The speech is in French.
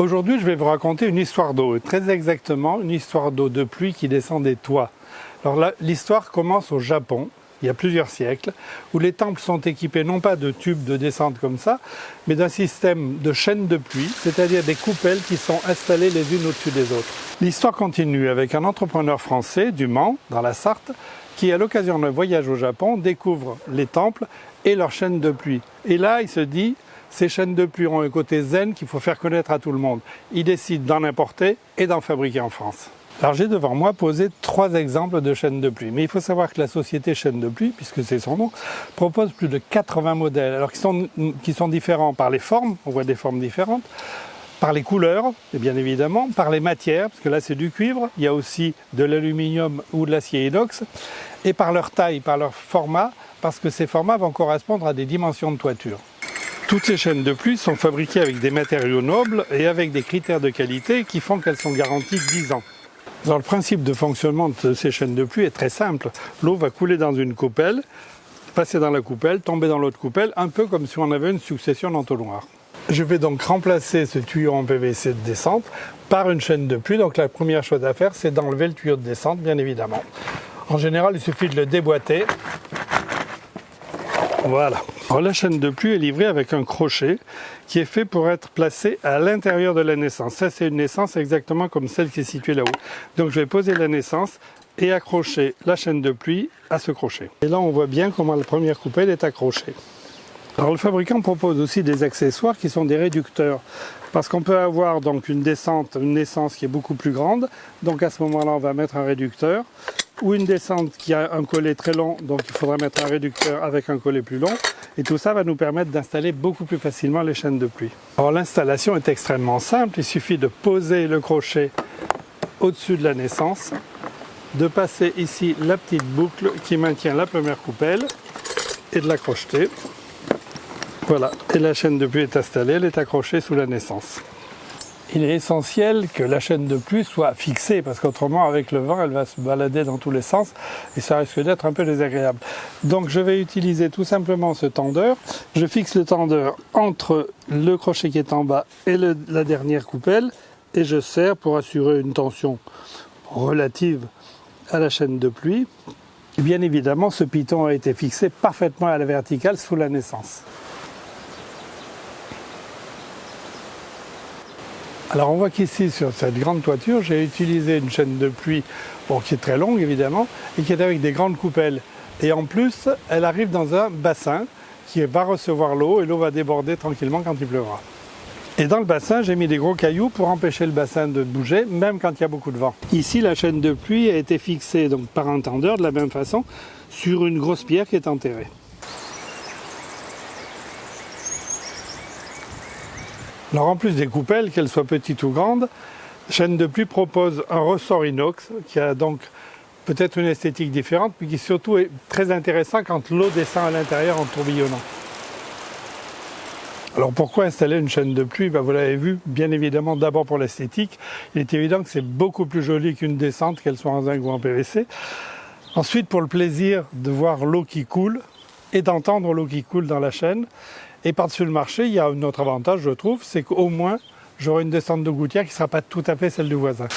Aujourd'hui, je vais vous raconter une histoire d'eau, et très exactement une histoire d'eau de pluie qui descend des toits. Alors là, l'histoire commence au Japon, il y a plusieurs siècles, où les temples sont équipés non pas de tubes de descente comme ça, mais d'un système de chaînes de pluie, c'est-à-dire des coupelles qui sont installées les unes au-dessus des autres. L'histoire continue avec un entrepreneur français du Mans, dans la Sarthe, qui à l'occasion d'un voyage au Japon découvre les temples et leurs chaînes de pluie. Et là, il se dit, ces chaînes de pluie ont un côté zen qu'il faut faire connaître à tout le monde. Il décide d'en importer et d'en fabriquer en France. Alors j'ai devant moi posé 3 exemples de chaînes de pluie. Mais il faut savoir que la société Chaînes de Pluie, puisque c'est son nom, propose plus de 80 modèles. Alors qui sont différents par les formes, on voit des formes différentes, par les couleurs, et bien évidemment, par les matières, parce que là c'est du cuivre, il y a aussi de l'aluminium ou de l'acier inox, et par leur taille, par leur format, parce que ces formats vont correspondre à des dimensions de toiture. Toutes ces chaînes de pluie sont fabriquées avec des matériaux nobles et avec des critères de qualité qui font qu'elles sont garanties 10 ans. Alors, le principe de fonctionnement de ces chaînes de pluie est très simple. L'eau va couler dans une coupelle, passer dans la coupelle, tomber dans l'autre coupelle, un peu comme si on avait une succession d'entonnoirs. Je vais donc remplacer ce tuyau en PVC de descente par une chaîne de pluie. Donc la première chose à faire, c'est d'enlever le tuyau de descente, bien évidemment. En général, il suffit de le déboîter. Voilà. Alors, la chaîne de pluie est livrée avec un crochet qui est fait pour être placé à l'intérieur de la naissance. Ça, c'est une naissance exactement comme celle qui est située là-haut. Donc, je vais poser la naissance et accrocher la chaîne de pluie à ce crochet. Et là, on voit bien comment la première coupelle est accrochée. Alors, le fabricant propose aussi des accessoires qui sont des réducteurs. Parce qu'on peut avoir donc une naissance qui est beaucoup plus grande. Donc, à ce moment-là, on va mettre un réducteur. Ou une descente qui a un collet très long, donc il faudra mettre un réducteur avec un collet plus long. Et tout ça va nous permettre d'installer beaucoup plus facilement les chaînes de pluie. Alors l'installation est extrêmement simple, il suffit de poser le crochet au-dessus de la naissance, de passer ici la petite boucle qui maintient la première coupelle et de la crocheter. Voilà, et la chaîne de pluie est installée, elle est accrochée sous la naissance. Il est essentiel que la chaîne de pluie soit fixée parce qu'autrement avec le vent elle va se balader dans tous les sens et ça risque d'être un peu désagréable. Donc je vais utiliser tout simplement ce tendeur. Je fixe le tendeur entre le crochet qui est en bas et la dernière coupelle et je serre pour assurer une tension relative à la chaîne de pluie. Et bien évidemment ce piton a été fixé parfaitement à la verticale sous la naissance. Alors on voit qu'ici sur cette grande toiture, j'ai utilisé une chaîne de pluie qui est très longue évidemment et qui est avec des grandes coupelles. Et en plus, elle arrive dans un bassin qui va recevoir l'eau et l'eau va déborder tranquillement quand il pleuvra. Et dans le bassin, j'ai mis des gros cailloux pour empêcher le bassin de bouger, même quand il y a beaucoup de vent. Ici, la chaîne de pluie a été fixée donc, par un tendeur de la même façon sur une grosse pierre qui est enterrée. Alors en plus des coupelles, qu'elles soient petites ou grandes, Chaînes de Pluie propose un ressort inox qui a donc peut-être une esthétique différente, mais qui surtout est très intéressant quand l'eau descend à l'intérieur en tourbillonnant. Alors pourquoi installer une chaîne de pluie? Vous l'avez vu, bien évidemment d'abord pour l'esthétique. Il est évident que c'est beaucoup plus joli qu'une descente, qu'elle soit en zinc ou en PVC. Ensuite pour le plaisir de voir l'eau qui coule et d'entendre l'eau qui coule dans la chaîne. Et par-dessus le marché, il y a un autre avantage, je trouve, c'est qu'au moins, j'aurai une descente de gouttière qui ne sera pas tout à fait celle du voisin.